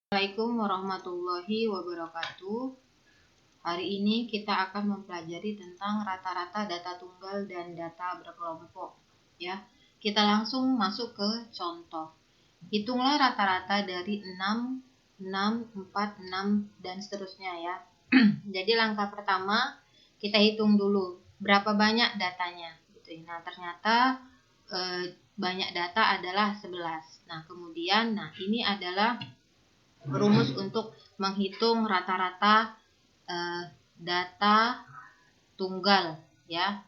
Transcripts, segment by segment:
Assalamualaikum warahmatullahi wabarakatuh. Hari ini kita akan mempelajari tentang rata-rata data tunggal dan data berkelompok. Ya, kita langsung masuk ke contoh. Hitunglah rata-rata dari 6, 6, 4, 6 dan seterusnya ya. Jadi langkah pertama kita hitung dulu berapa banyak datanya. Nah, ternyata banyak data adalah 11. Nah, kemudian ini adalah rumus untuk menghitung rata-rata data tunggal ya.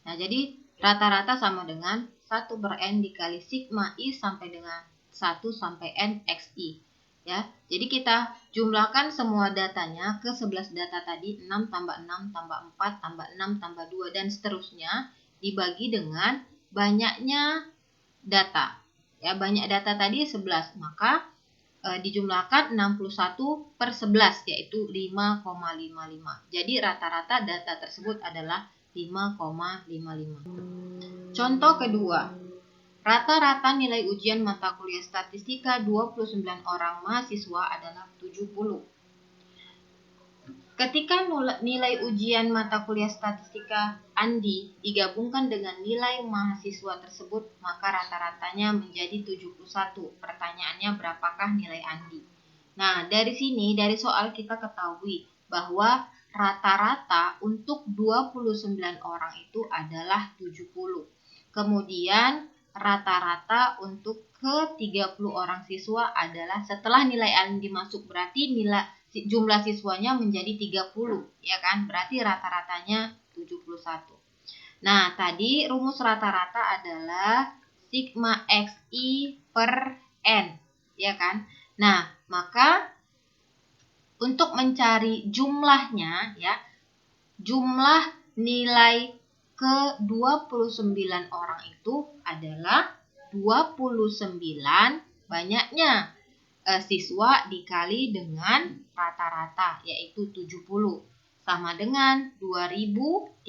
Nah, jadi rata-rata sama dengan 1/n dikali sigma i sampai dengan 1 sampai n xi ya. Jadi kita jumlahkan semua datanya ke 11 data tadi, 6 tambah 6 tambah 4 tambah 6 tambah 2 dan seterusnya, dibagi dengan banyaknya data. Ya, banyak data tadi 11, maka dijumlahkan 61/11 yaitu 5,55. Jadi rata-rata data tersebut adalah 5,55. Contoh kedua, rata-rata nilai ujian mata kuliah statistika 29 orang mahasiswa adalah 70. Ketika nilai ujian mata kuliah statistika Andi digabungkan dengan nilai mahasiswa tersebut, maka rata-ratanya menjadi 71. Pertanyaannya, berapakah nilai Andi? Nah, dari sini, dari soal kita ketahui bahwa rata-rata untuk 29 orang itu adalah 70. Kemudian rata-rata untuk ke 30 orang siswa adalah setelah nilai Andi masuk, berarti jumlah siswanya menjadi 30, ya kan? Berarti rata-ratanya 71. Nah, tadi rumus rata-rata adalah sigma xi per n, ya kan? Nah, maka untuk mencari jumlahnya ya, jumlah nilai ke 29 orang itu adalah 29 banyaknya siswa dikali dengan rata-rata yaitu 70 sama dengan 2030.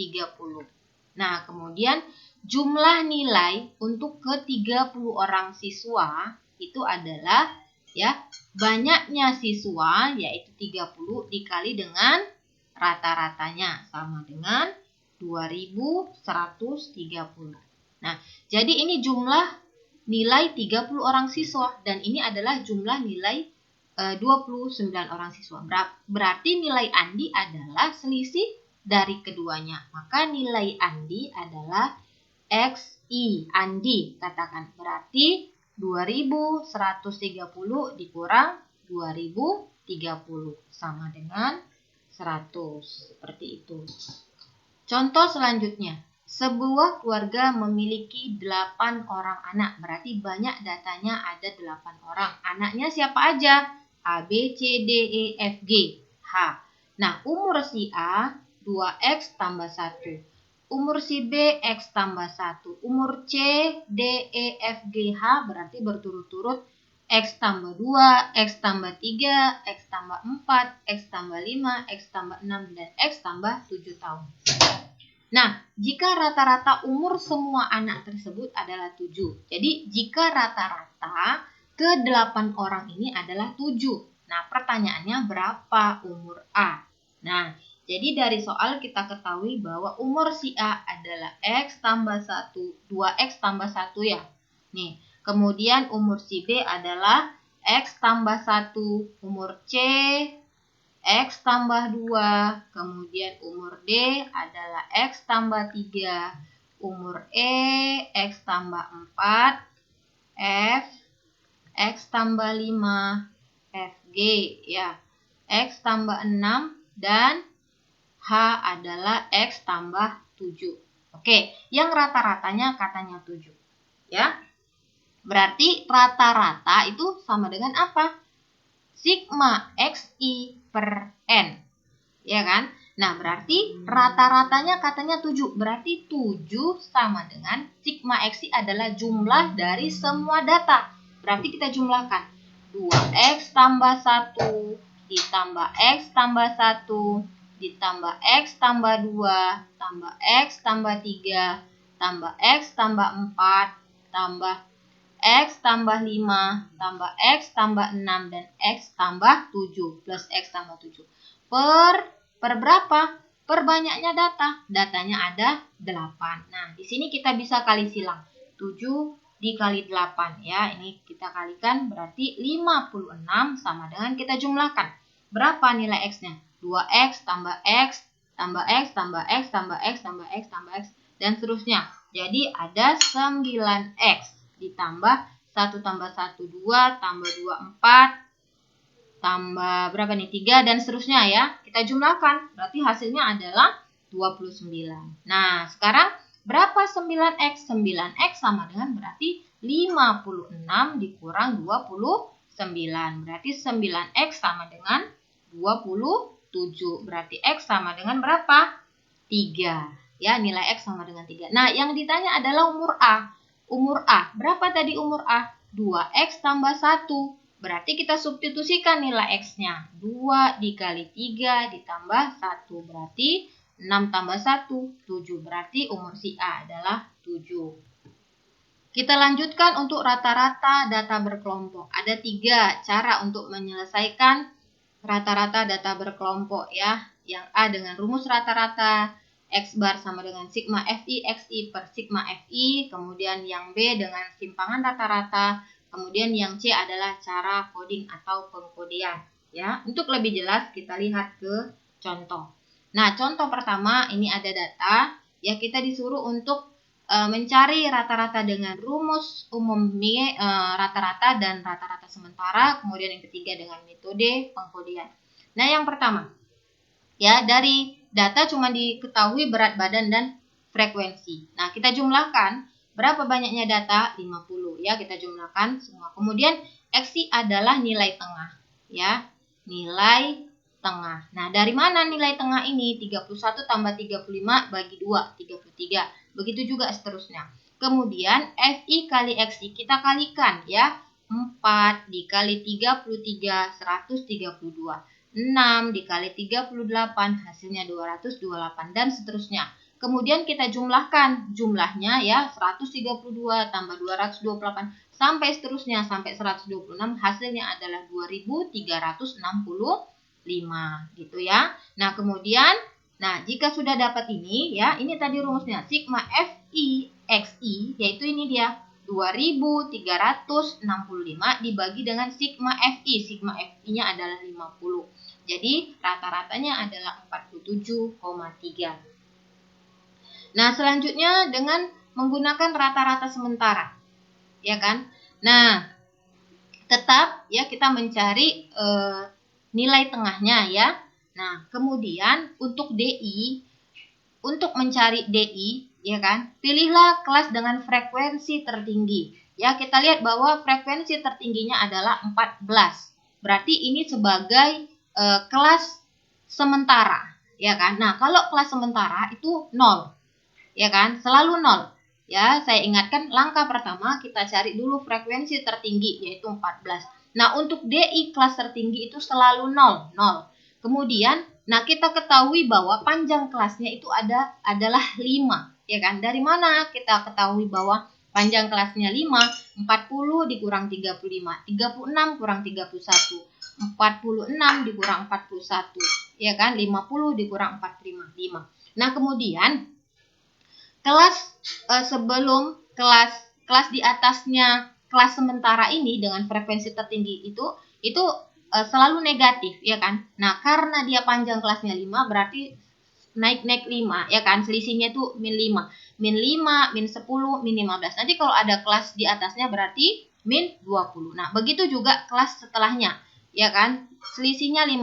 Nah, kemudian jumlah nilai untuk ke 30 orang siswa itu adalah ya banyaknya siswa yaitu 30 dikali dengan rata-ratanya sama dengan 2130. Nah, jadi ini jumlah nilai 30 orang siswa dan ini adalah jumlah nilai 29 orang siswa. Berarti nilai Andi adalah selisih dari keduanya. Maka nilai Andi adalah XI. Andi katakan berarti 2130 dikurang 2030 sama dengan 100. Seperti itu. Contoh selanjutnya. Sebuah keluarga memiliki 8 orang anak, berarti banyak datanya ada 8 orang. Anaknya siapa aja? A, B, C, D, E, F, G, H. Nah, umur si A 2X tambah 1. Umur si B X tambah 1. Umur C, D, E, F, G, H berarti berturut-turut X tambah 2, X tambah 3, X tambah 4, X tambah 5, X tambah 6, dan X tambah 7 tahun. Nah, jika rata-rata umur semua anak tersebut adalah 7. Jadi, jika rata-rata ke 8 orang ini adalah 7. Nah, pertanyaannya berapa umur A? Nah, jadi dari soal kita ketahui bahwa umur si A adalah X tambah 1, 2X tambah 1 ya. Nih, kemudian umur si B adalah X tambah 1, umur C X tambah 2, kemudian umur D adalah X tambah 3, umur E X tambah 4, F X tambah 5, FG ya, X tambah 6, dan H adalah X tambah 7. Oke, yang rata-ratanya katanya 7. Ya. Berarti rata-rata itu sama dengan apa? Sigma xi per n, ya kan? Nah, berarti rata-ratanya katanya 7, berarti 7 sama dengan sigma xi adalah jumlah dari semua data. Berarti kita jumlahkan 2x tambah 1 ditambah x tambah 1 ditambah x tambah 2 tambah x tambah 3 tambah x tambah 4 tambah X tambah 5 tambah X tambah 6 dan X tambah 7 plus X tambah 7. Per berapa? Per banyaknya data. Datanya ada 8. Nah, di sini kita bisa kali silang. 7 dikali 8 ya. Ini kita kalikan berarti 56 sama dengan kita jumlahkan. Berapa nilai X-nya? 2X tambah X tambah X tambah X tambah X tambah X tambah X dan seterusnya. Jadi ada 9X. Ditambah 1 tambah 1 2 tambah 2 4 tambah berapa nih 3 dan seterusnya ya. Kita jumlahkan berarti hasilnya adalah 29. Nah sekarang berapa 9X? 9X sama dengan berarti 56 dikurang 29. Berarti 9X sama dengan 27. Berarti X sama dengan berapa? 3. Ya, nilai X sama dengan 3. Nah, yang ditanya adalah umur A. Umur A, berapa tadi umur A? 2X tambah 1. Berarti kita substitusikan nilai X-nya. 2 dikali 3 ditambah 1. Berarti 6 tambah 1, 7. Berarti umur si A adalah 7. Kita lanjutkan untuk rata-rata data berkelompok. Ada 3 cara untuk menyelesaikan rata-rata data berkelompok ya. Yang A dengan rumus rata-rata, X bar sama dengan sigma FI XI per sigma FI, kemudian yang B dengan simpangan rata-rata, kemudian yang C adalah cara coding atau pengkodean. Ya, untuk lebih jelas kita lihat ke contoh. Nah, contoh pertama ini ada data, ya kita disuruh untuk mencari rata-rata dengan rumus umum rata-rata dan rata-rata sementara, kemudian yang ketiga dengan metode pengkodean. Nah, yang pertama, ya dari data cuma diketahui berat badan dan frekuensi. Nah, kita jumlahkan berapa banyaknya data? 50 ya, kita jumlahkan semua. Kemudian XI adalah nilai tengah ya, nilai tengah. Nah, dari mana nilai tengah ini? 31 tambah 35 bagi 2, 33. Begitu juga seterusnya. Kemudian FI kali XI kita kalikan ya. 4 dikali 33, 132. 6 dikali 38 hasilnya 228 dan seterusnya. Kemudian kita jumlahkan jumlahnya ya 132 tambah 228 sampai seterusnya sampai 126 hasilnya adalah 2365 gitu ya. Nah, kemudian jika sudah dapat ini ya, ini tadi rumusnya sigma FI XI yaitu ini dia 2365 dibagi dengan sigma FI. Sigma FI-nya adalah 50. Jadi rata-ratanya adalah 47,3. Nah, selanjutnya dengan menggunakan rata-rata sementara. Ya kan? Nah, tetap ya kita mencari nilai tengahnya ya. Nah, kemudian untuk DI, untuk mencari DI ya kan, pilihlah kelas dengan frekuensi tertinggi. Ya, kita lihat bahwa frekuensi tertingginya adalah 14. Berarti ini sebagai kelas sementara, ya kan? Nah, kalau kelas sementara itu 0, ya kan? Selalu 0. Ya, saya ingatkan langkah pertama kita cari dulu frekuensi tertinggi yaitu 14. Nah, untuk DI kelas tertinggi itu selalu 0, 0. Kemudian, kita ketahui bahwa panjang kelasnya itu adalah 5, ya kan? Dari mana kita ketahui bahwa panjang kelasnya 5? 40 dikurang 35, 36 kurang 31, 46 dikurang 41, ya kan? 50 dikurang 45, 5. Nah, kemudian kelas sebelum kelas di atasnya kelas sementara ini dengan frekuensi tertinggi itu selalu negatif, ya kan? Nah, karena dia panjang kelasnya 5 berarti naik 5, ya kan? Selisihnya itu min 5, min 5, min 10, min 15. Nanti kalau ada kelas di atasnya berarti min 20. Nah, begitu juga kelas setelahnya, ya kan? Selisihnya 5,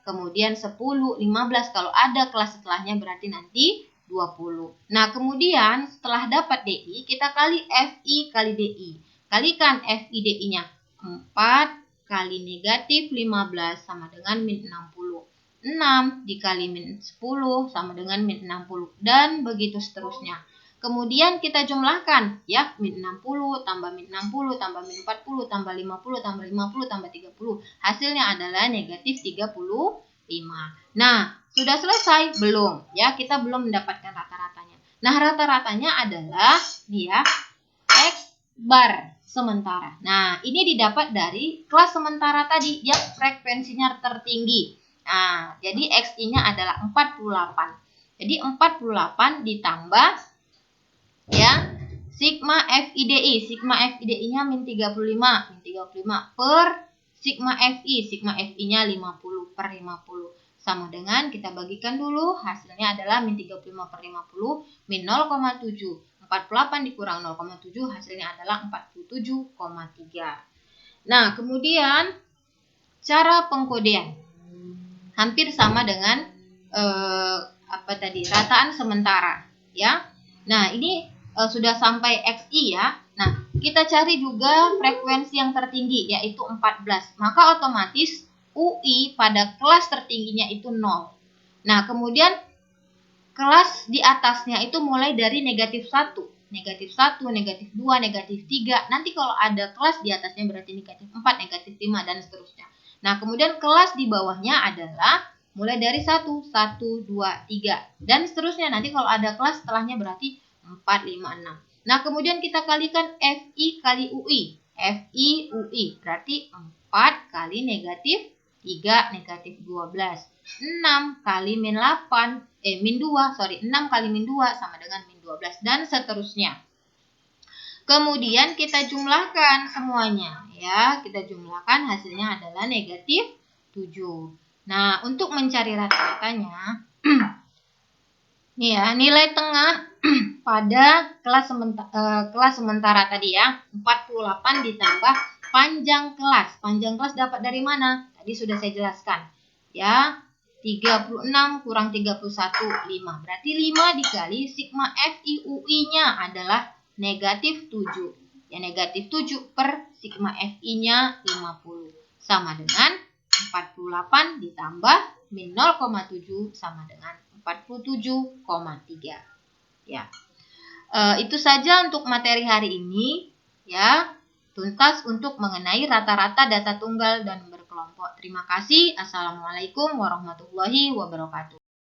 kemudian 10, 15. Kalau ada kelas setelahnya berarti nanti 20. Nah, kemudian setelah dapat DI, kita kali FI kali DI. Kalikan FI DI-nya 4 kali negatif 15 sama dengan min 60. 6 dikali min 10 sama dengan min 60. Dan begitu seterusnya. Kemudian kita jumlahkan ya, min 60 tambah min 60 tambah min 40 tambah 50 tambah 50 tambah 30. Hasilnya adalah negatif 35. Nah, sudah selesai? Belum. Ya, kita belum mendapatkan rata-ratanya. Nah, rata-ratanya adalah dia X bar sementara. Nah, ini didapat dari kelas sementara tadi yang frekuensinya tertinggi. Nah, jadi XI-nya adalah 48. Jadi 48 ditambah ya sigma FIDI. Sigma FIDI-nya min 35 per sigma FI. Sigma FI-nya 50 per 50. Sama dengan kita bagikan dulu, hasilnya adalah min 35 per 50 min 0,7. 48 dikurang 0,7 hasilnya adalah 47,3. Nah, kemudian cara pengkodean hampir sama dengan rataan sementara ya. Nah, ini sudah sampai XI ya. Nah, kita cari juga frekuensi yang tertinggi yaitu 14. Maka otomatis UI pada kelas tertingginya itu 0. Nah, kemudian kelas di atasnya itu mulai dari negatif 1, negatif 1, negatif 2, negatif 3. Nanti kalau ada kelas di atasnya berarti negatif 4, negatif 5, dan seterusnya. Nah, kemudian kelas di bawahnya adalah mulai dari 1, 1, 2, 3, dan seterusnya. Nanti kalau ada kelas setelahnya berarti 4, 5, 6. Nah, kemudian kita kalikan FI kali UI. FI UI berarti 4 kali negatif 3, negatif 12. 6 kali min 8, min 2, 6 kali min 2 sama dengan min 12, dan seterusnya. Kemudian kita jumlahkan semuanya ya, kita jumlahkan hasilnya adalah negatif 7. Nah, untuk mencari rata-ratanya nih ya, nilai tengah pada kelas sementara tadi ya, 48 ditambah panjang kelas. Panjang kelas dapat dari mana? Tadi sudah saya jelaskan. Ya, 36 kurang 31, 5. Berarti 5 dikali sigma FIUI-nya adalah negatif 7. Ya, negatif 7 per sigma FI-nya 50. Sama dengan 48 ditambah min 0,7 sama dengan 47,3. Ya. Itu saja untuk materi hari ini ya. Tuntas untuk mengenai rata-rata data tunggal dan berkelompok. Terima kasih. Assalamualaikum warahmatullahi wabarakatuh.